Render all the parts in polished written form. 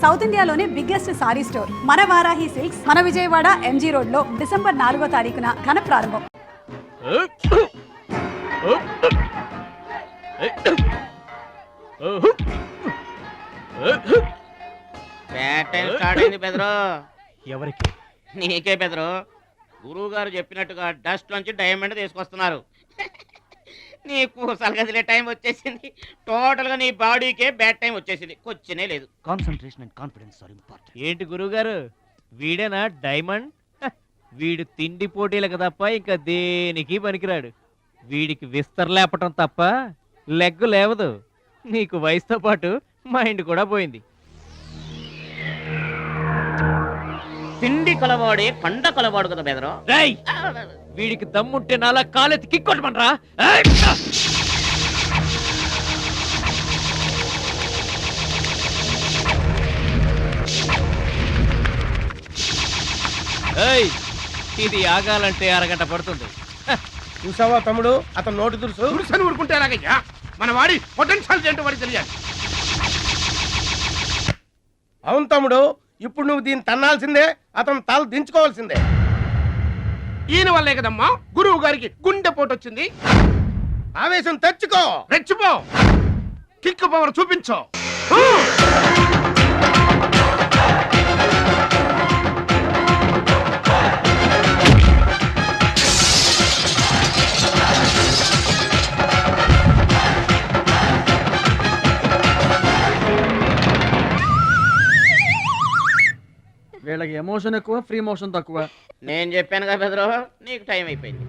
South ఇండియాలోనే biggest sorry store మన Varahi silks మన విజయవాడ ఎంజీ రోడ్ లో డిసెంబర్ 4వ తారీఖున ఘన ప్రారంభం. ఎవరికి? నీకే బెదరు. గురువు గారు చెప్పినట్టుగా డస్ట్ నుంచి డైమండ్ తీసుకొస్తున్నారు. నీకు సలగదిలే టైం వచ్చేసింది. టోటల్ గా నీ బాడీకే బ్యాడ్ టైం వచ్చేసింది. కొచ్చినే లేదు. Concentration and confidence are important. ఏంటి గురువు గారు, వీడేనా డైమండ్? వీడు తిండి పోటీలకు తప్ప ఇంకా దేనికి పనికిరాడు. వీడికి విస్తరలేపటం తప్ప లెగ్గు లేవదు. నీకు వయసుతో పాటు మైండ్ కూడా పోయింది. తిండి కలవాడే కండ కలవాడు కదా బెదరు. వీడికి దమ్ముంటే నాలా కాలెత్తి కిక్కొట్టమనరా. ఇది ఆగాలంటే అరగంట పడుతుంది. చూసావా తమ్ముడు, అతను నోటి దురుసు దురుసని ఊరుకుంటే ఎలాగయ్యా? మన వాడి పొటెన్షియల్ ఏంటో వాడికి తెలియాలి. అవును తమ్ముడు, ఇప్పుడు నువ్వు దీన్ని తన్నాల్సిందే, అతను తల దించుకోవాల్సిందే. ఈయన వల్లే కదమ్మా గురువు గారికి గుండెపోటు వచ్చింది. ఆవేశం తెచ్చుకో, రెచ్చిపో, కిక్ పవర్ చూపించో. వీళ్ళకి ఎమోషన్ ఎక్కువ, ఫ్రీ మోషన్ తక్కువ. నేను చెప్పాను కదా బెదరు, నీకు టైం అయిపోయింది.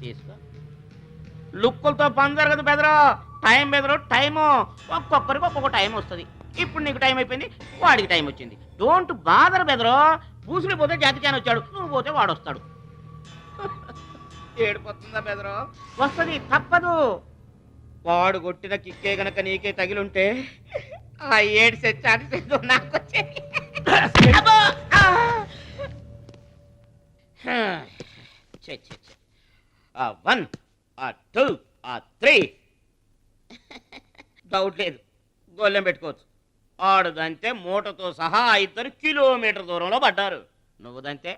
తీసుకో. లుక్కులతో పని జరగదు బెదరు. టైం బెదరు, టైము. ఒక్కొక్కరికి ఒక్కొక్క టైం వస్తుంది. ఇప్పుడు నీకు టైం అయిపోయింది, వాడికి టైం వచ్చింది. డోంట్ బాదర్ బెదరు. బూసులు పోతే జాతికాని వచ్చాడు, నువ్వు పోతే వాడు వస్తాడు. ఏడిపోతుందా బెదరు? వస్తుంది, తప్పదు. వాడు కొట్టిన కిక్కే గనక నీకే తగిలుంటే ఆ ఏడు సెచ్చాడు నాకు వచ్చేది. ఆ 1 ఆ 2 ఆ 3 డౌట్ లేదు, గోళ్ళెం పెట్టుకోవచ్చు. ఆడుదంతే మూటతో సహా 2 కిలోమీటర్ దూరంలో పడ్డారు. నువ్వుదంతే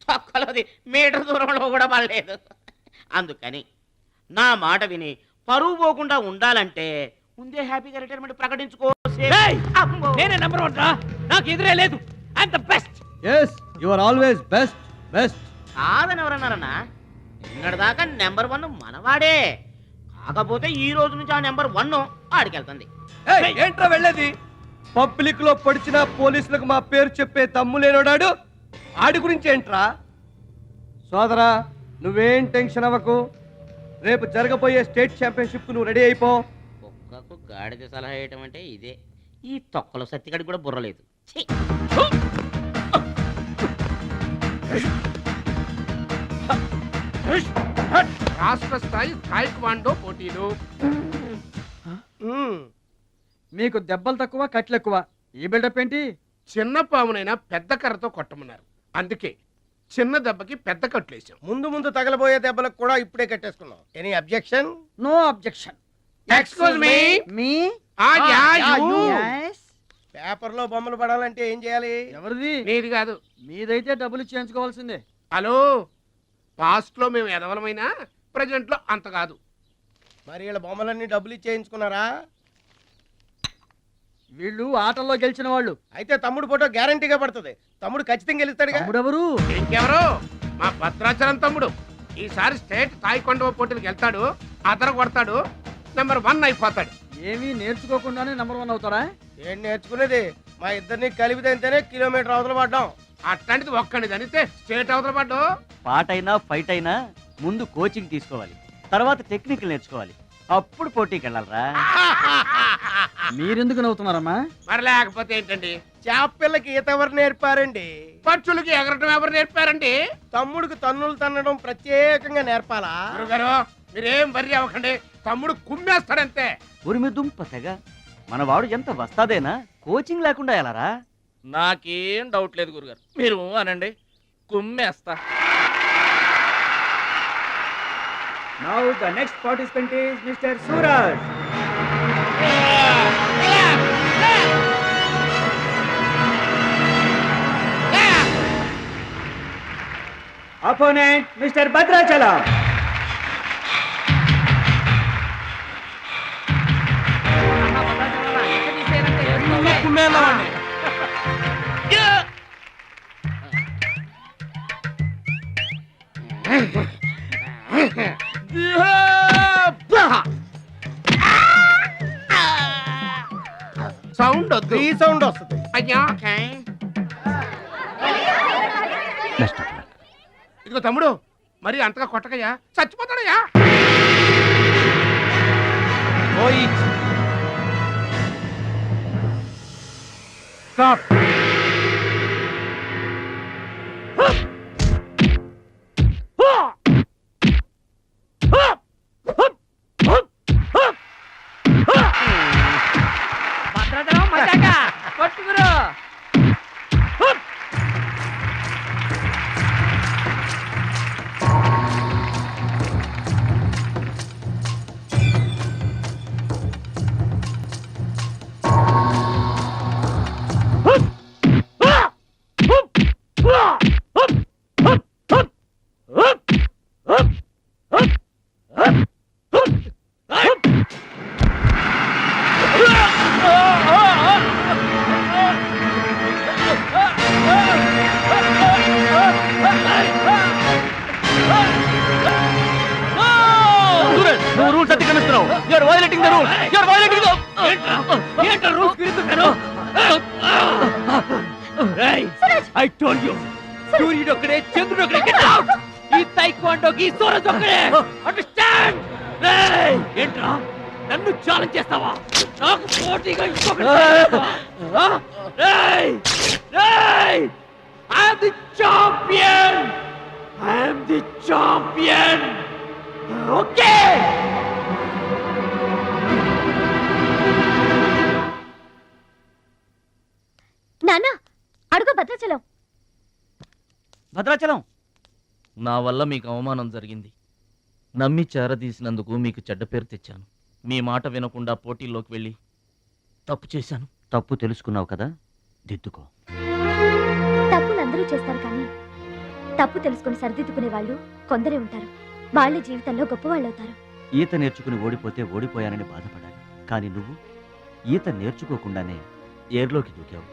తొక్కలోది మీటర్ దూరంలో కూడా పడలేదు. అందుకని నా మాట విని పరువు పోకుండా ఉండాలంటే ముందే హ్యాపీగా రిటైర్మెంట్ ప్రకటించుకో. నేనే నంబర్ 1 రా, నాకు ఎదురే లేదు. I'm the best. yes you are always best. కాదని ఎవరన్నారన్నా? నిన్నటిదాకా నెంబర్ 1 మనవాడే. కాకపోతే ఈ రోజు నుంచి ఆ నెంబర్ 1 ఆడికెళ్తుంది. ఏంట్రా వెళ్ళేది? పబ్లిక్ లో పడిచిన పోలీసులకు మా పేరు చెప్పే తమ్ము లేనోడాడు, ఆడి గురించి ఏంట్రా? సోదరా, నువ్వేం టెన్షన్ అవ్వకు. రేపు జరగబోయే స్టేట్ ఛాంపియన్షిప్ నువ్వు రెడీ అయిపో. కుక్కకు గాడిద సలహా వేయటం అంటే ఇదే. ఈ తొక్కలో సత్తిగడి కూడా బుర్రలేదు. రాష్ట్ర స్థాయి తాయిక్వాండో పోటీలు. మీకు దెబ్బలు తక్కువ, కట్లు ఎక్కువ. ఈ బిల్డప్ ఏంటి? చిన్న పామునైనా పెద్ద కర్రతో కొట్టమన్నారు. అందుకే చిన్న దెబ్బకి పెద్ద కట్లేసాం. ముందు ముందు తగలబోయే దెబ్బలకు కూడా ఇప్పుడే కట్టేసుకున్నాం. Any objection? No objection. Excuse me. మీ పేపర్ లో బొమ్మలు పడాలంటే ఏం చేయాలి? ఎవరిది? నీది కాదు. మీదైతే డబ్బులు చేయించుకోవాల్సిందే. హలో, పాస్ట్ లో మేము ఎదవలమైనా ప్రజెంట్ లో అంత కాదు. మరి వీళ్ళ బొమ్మలన్నీ డబ్బులు ఇచ్చేయించుకున్నారా? వీళ్ళు ఆటల్లో గెలిచిన వాళ్ళు. అయితే తమ్ముడు ఫోటో గ్యారంటీగా పడుతుంది. తమ్ముడు ఖచ్చితంగా గెలుస్తాడుగా. తమ్ముడెవరు? ఇంకెవరు? మా భద్రాచలం తమ్ముడు. ఈసారి స్టేట్ తాయికొండ పోటీలకు వెళ్తాడు, అదర కొడతాడు, నెంబర్ 1 అయిపోతాడు. ఏమీ నేర్చుకోకుండానే నెంబర్ 1 అవుతారా? ఏం నేర్చుకునేది? మా ఇద్దరిని కలిపితేనే కిలోమీటర్ అవతల పడ్డాం. అట్లాంటిది ఒక్కడిది అనితే స్టేట్ అవతల పడ్డు. పాటైనా ఫైట్ అయినా ముందు కోచింగ్ తీసుకోవాలి, తర్వాత టెక్నిక్ నేర్చుకోవాలి, అప్పుడు పోటీకి వెళ్ళాలరా. మీరెందుకు నవ్వుతున్నారమ్మా? మరి లేకపోతే ఏంటండి? చేపపిల్లకి ఈత ఎవరు నేర్పారండి? పక్షులకి ఎగరటం ఎవరు నేర్పారండి? తమ్ముడికి తన్నులు తన్నడం ప్రత్యేకంగా నేర్పాలా? గురుగారు, మీరేం వర్రీ అవ్వకండి. తమ్ముడు కుమ్మేస్తాడంతే. ఉరిమి దుంప తెగ మనవాడు ఎంత వస్తాదేనా, కోచింగ్ లేకుండా వెళ్ళారా? నాకేం డౌట్ లేదు గురుగారు, మీరు అనండి, కుమ్మేస్తా. Now the next participant is Mr. Suraj. Opponent mister Bhadrachalam. Sound వద్దు. ఈ సౌండ్ వస్తుంది. అయ్యా ఇదిగో తమ్ముడు, మరి అంతగా కొట్టకయ్యా, చచ్చిపోతాడయ్యా. స్టాప్. నువ్వు రూల్స్ అతిక్రమిస్తున్నావు. You are violating the rules. You are violating the ఏంట్రా రూల్స్ తిరుగుతున్నారు? ఐ టోల్డ్ యు, సూర్యుడు ఒక్కడే, చంద్రుడు ఒక్కడే. Get out. ఈ తైక్వాండోకి సూరజ్ ఒక్కడే. అండర్స్టాండ్? రేయ్, ఏంట్రా నన్ను ఛాలెంజ్ చేస్తావా? నాకు పోటీగా ఇంకొకటి చేస్తావా? రేయ్ రేయ్, I am the champion. I am the champion. Okay. నాన్న అడుగు భద్రాచలం. భద్రాచలం, నా వల్ల మీకు అవమానం జరిగింది. నమ్మి చేరదీసినందుకు మీకు చెడ్డ పేరు తెచ్చాను. మీ మాట వినకుండా పోటీల్లోకి వెళ్ళి తప్పు చేశాను. తప్పు తెలుసుకున్నావు కదా, దిద్దుకో. తప్పులు అందరూ చేస్తారు కానీ తప్పు తెలుసుకుని సరిదిద్దుకునే వాళ్ళు కొందరే ఉంటారు. వాళ్ళ జీవితంలో గొప్పవాళ్ళు అవుతారు. ఈత నేర్చుకుని ఓడిపోతే ఓడిపోయానని బాధపడాలి, కానీ నువ్వు ఈత నేర్చుకోకుండానే ఏర్లోకి దూకావు.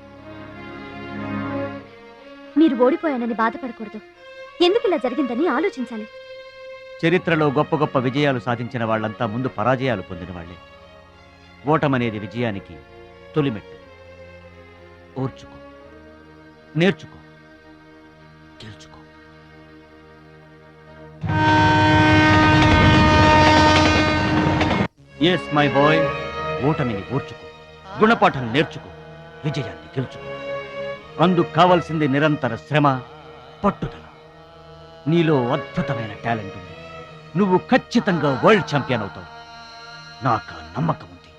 మీరు ఓడిపోయానని బాధపడకూడదు. ఎందుకు ఇలా జరిగిందని ఆలోచించాలి. చరిత్రలో గొప్ప గొప్ప విజయాలు సాధించిన వాళ్ళంతా ముందు పరాజయాలు పొందిన వాళ్లే. ఓటమనేది విజయానికి తొలిమెట్టు. ఓర్చుకో, నేర్చుకో, గెలుచుకో. ఎస్ మై బాయ్, ఓటమిని ఓర్చుకో, గుణపాఠం నేర్చుకో, విజయాన్ని గెలుచుకో. అందుకు కావాల్సింది నిరంతర శ్రమ, పట్టుదల. నీలో అద్భుతమైన టాలెంట్ ఉంది. నువ్వు ఖచ్చితంగా వరల్డ్ ఛాంపియన్ అవుతావు. నాకు ఆ నమ్మకం ఉంది.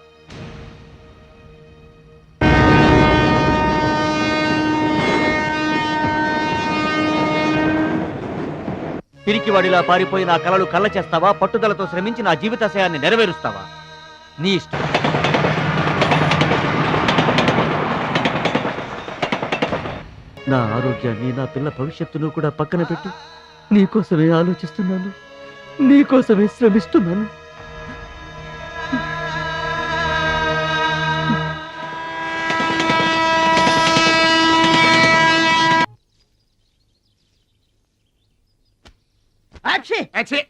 పిరికివాడిలా పారిపోయి నా కలలు కళ్ళ చేస్తావా? పట్టుదలతో శ్రమించి నా జీవితాశయాన్ని నెరవేరుస్తావా? నీ ఇష్టం. నా ఆరోగ్యాన్ని, నా పిల్ల భవిష్యత్తును కూడా పక్కన పెట్టి నీకోసమే ఆలోచిస్తున్నాను, నీకోసమే శ్రమిస్తున్నాను.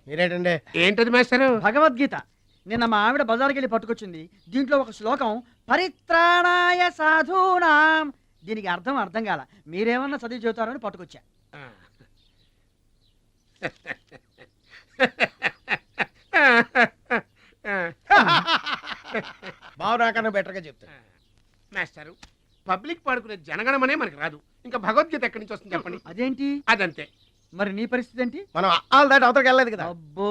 మీరేంటండి? ఏంటది మేస్టారు? భగవద్గీత నిన్న మా ఆవిడ బజార్కి వెళ్ళి పట్టుకొచ్చింది. దీంట్లో ఒక శ్లోకం పరిత్రాణాయ సాధూనాం. దీనికి అర్థం కాల. మీరేమన్నా చదివి చెబుతారని పట్టుకొచ్చా. బావు నాకన్నా బెటర్గా చెప్తాను. మాస్టారు, పబ్లిక్ పాడుకునే జనగణమనే మనకి రాదు, ఇంకా భగవద్గీత ఎక్కడి నుంచి వస్తుంది చెప్పండి. అదేంటి? అదంతే. మరి నీ పరిస్థితి ఏంటి? మనం ఆల్ దాటి అవతలకి వెళ్ళలేదు కదా. అబ్బో,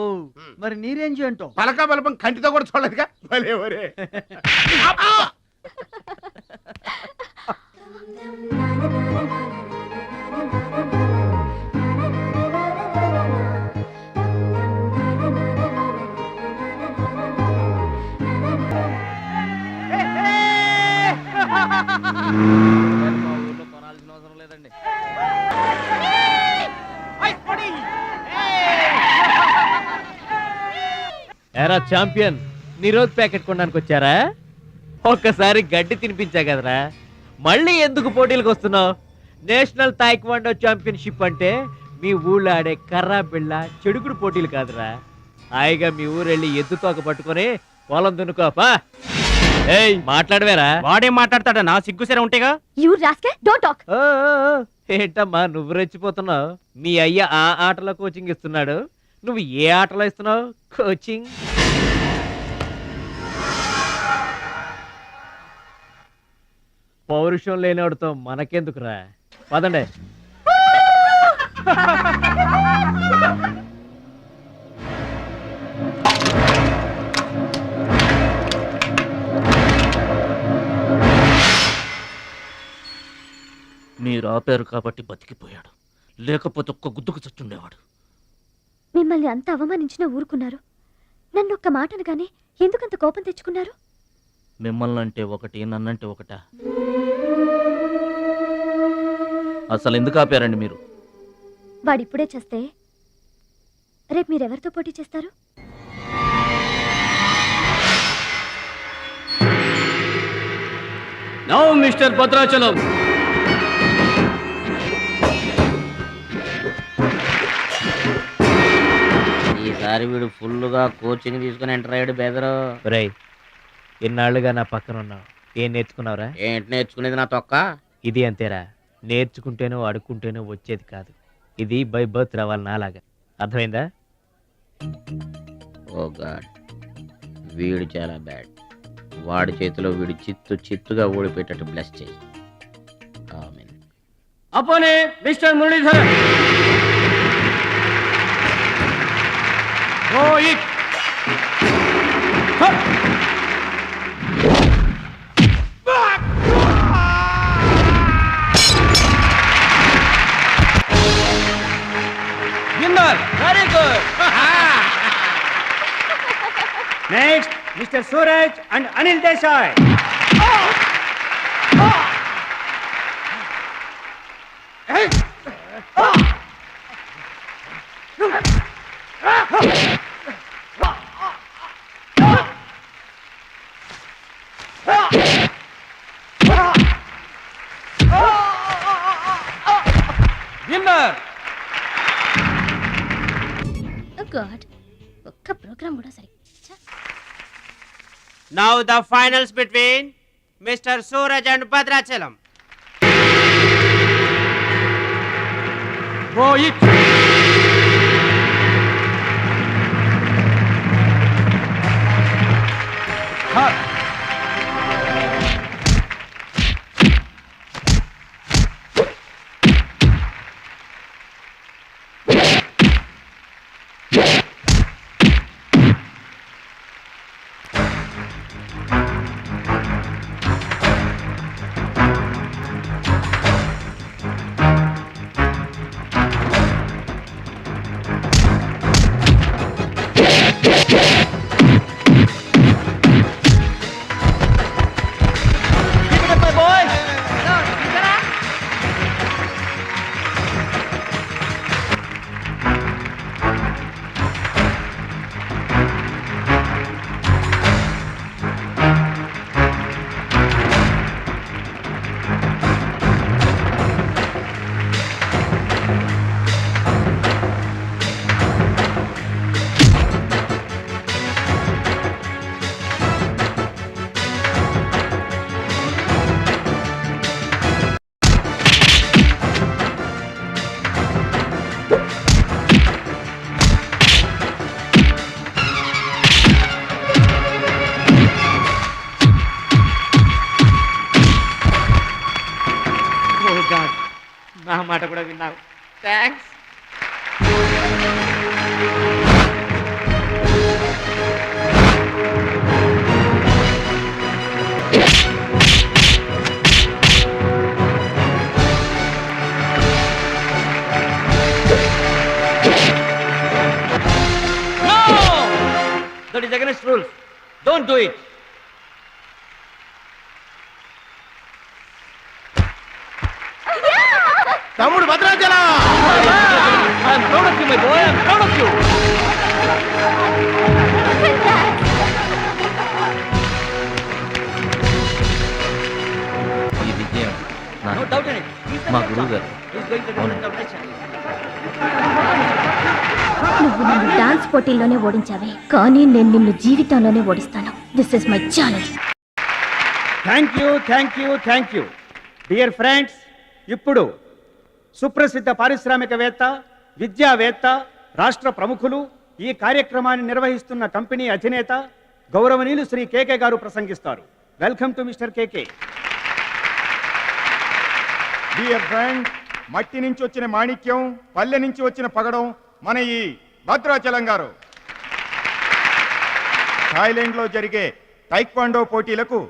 మరి నీ రేంజ్ ఏంటో? పలకా బలపం కంటితో కూడా చూడలేదుగా. భలే ఒరే. అవసరం లేదండి. ఎరా ఛాంపియన్, నిరోధ్ ప్యాకెట్ కొనడానికి వచ్చారా? ఒక్కసారి గడ్డి తినిపించా కదరా, మళ్ళీ ఎందుకు పోటీలకు వస్తున్నావు? నేషనల్ తాయిక్వాండో ఛాంపియన్షిప్ అంటే మీ ఊళ్ళో ఆడే కర్రా బిళ్ళ చెడుగుడు పోటీలు కాదురా. హాయిగా మీ ఊరెళ్ళి ఎద్దు తోక పట్టుకొని పొలం దున్నుకోపా. ఏయ్ మాట్లాడవేరా? వాడేం మాట్లాడతాడా? నా సిగ్గుసేర ఉంటేగా. You rascal, don't talk. ఏంటమ్మా నువ్వు రెచ్చిపోతున్నావు? మీ అయ్య ఆ ఆటలో కోచింగ్ ఇస్తున్నాడు, నువ్వు ఏ ఆటలో ఇస్తున్నావు కోచింగ్? పౌరుషం లేనివాడితో మనకెందుకురా, పదండి. మీరు ఆపారు కాబట్టి బతికిపోయాడు, లేకపోతే ఒక్క గుద్దుకు చచ్చుండేవాడు. మిమ్మల్ని అంత అవమానించినా ఊరుకున్నారు. నన్ను ఒక్క మాట అనగానే ఎందుకంత కోపం తెచ్చుకున్నారు? మిమ్మల్ని అంటే ఒకటి, నన్నంటే ఒకటా? అసలు ఎందుకు ఆపారండి మీరు? వాడిప్పుడే చేస్తే రేపు మీరెవరితో పోటీ చేస్తారు? నౌ మిస్టర్ భద్రాచలం, ఈసారి వీడు ఫుల్గా కోచింగ్ తీసుకుని ఎంటర్ అయ్యాడు బెదరు. రేయ్, ఇన్నాళ్ళుగా నా పక్కన ఉన్నావు, ఏం నేర్చుకున్నావురా? ఏంటి నేర్చుకునేది నా తొక్క? ఇది అంతేరా, నేర్చుకుంటేనో అడుక్కుంటేనో వచ్చేది కాదు. ఇది బై బర్త్ రావాలి నాలాగా, అర్థమైందా? ఓ గాడ్, వీడు చాలా బ్యాడ్. వాడి చేతిలో వీడు చిత్తుగా ఓడిపోయేటట్టు బ్లెస్ చేయి. Amen. Opponent Mr Muralidhar. Very good. Next Mr Suraj and Anil Desai. Winner. God, ఒక్క ప్రోగ్రామ్ కూడా సరే. Now the finals between Mr. Suraj and Bhadrachalam. Rohit. నా మాట కూడా విన్నావు. Thanks. That is against rules. Don't do it. తమ్ముడు Bhadrachalam. I am proud of you, my boy. I am proud of you. Congrats. No doubt in it. He's the మా next గురువు one. గారు. He's going to represent our nation. నువ్వు నన్ను dance పోటీల్లోనే ఓడించావే కానీ నేను నిన్ను జీవితంలోనే ఓడిస్తాను. This is my challenge. Thank you dear friends. ఇప్పుడు సుప్రసిద్ధ పారిశ్రామికవేత్త, విద్యావేత్త, రాష్ట్ర ప్రముఖులు, ఈ కార్యక్రమాన్ని నిర్వహిస్తున్న కంపెనీ అధినేత గౌరవనీయులు శ్రీ కేకే గారు ప్రసంగిస్తారు. Welcome to mister KK. Dear friend, మట్టి నుంచి వచ్చిన మాణిక్యం, పల్లె నుంచి వచ్చిన పగడం మన ఈ భద్రాచలం గారు. థాయిలాండ్లో జరిగే టైక్వాండో పోటీలకు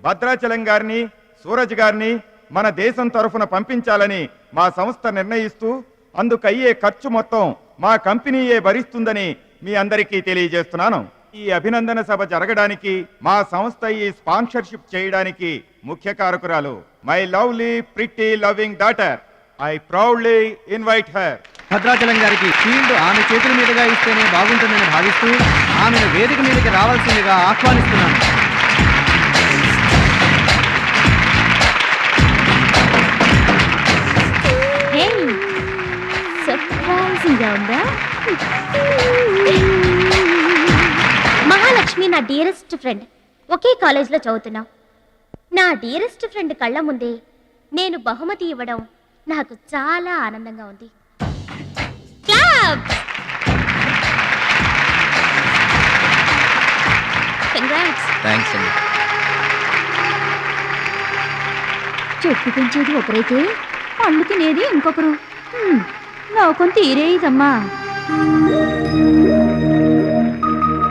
భద్రాచలం గారిని, సూరజ్ గారిని మన దేశం తరఫున పంపించాలని మా సంస్థ నిర్ణయిస్తూ అందుకయ్యే ఖర్చు మొత్తం మా కంపెనీయే భరిస్తుందని మీ అందరికీ తెలియజేస్తున్నాను. ఈ అభినందన సభ జరగడానికి మా సంస్థ ఈ స్పాన్సర్షిప్ చేయడానికి ముఖ్య కారకురాలు my lovely pretty loving daughter. I proudly invite her. Bhadrachalam గారికి ఫీల్డ్ ఆమె చేతుల మీదుగా ఇస్తేనే బాగుంటుందని భావిస్తూ ఆమెను వేదిక మీదకి రావాల్సిందిగా ఆహ్వానిస్తున్నాను. హే సర్ప్రైజింగ్ గా ఉందా? మహాలక్ష్మి నా డియరెస్ట్ ఫ్రెండ్. ఒకే కాలేజ్లో చదువుతున్నాం. నా డియరెస్ట్ ఫ్రెండ్ కళ్ళ ముందే నేను బహుమతి ఇవ్వడం నాకు చాలా ఆనందంగా ఉంది. క్లాప్స్! కంగ్రాట్స్. థ్యాంక్స్ అండి. చెట్టు పెంచేది ఒకరైతే పండు తినేది ఇంకొకరు. లోకం తీరేదమ్మా.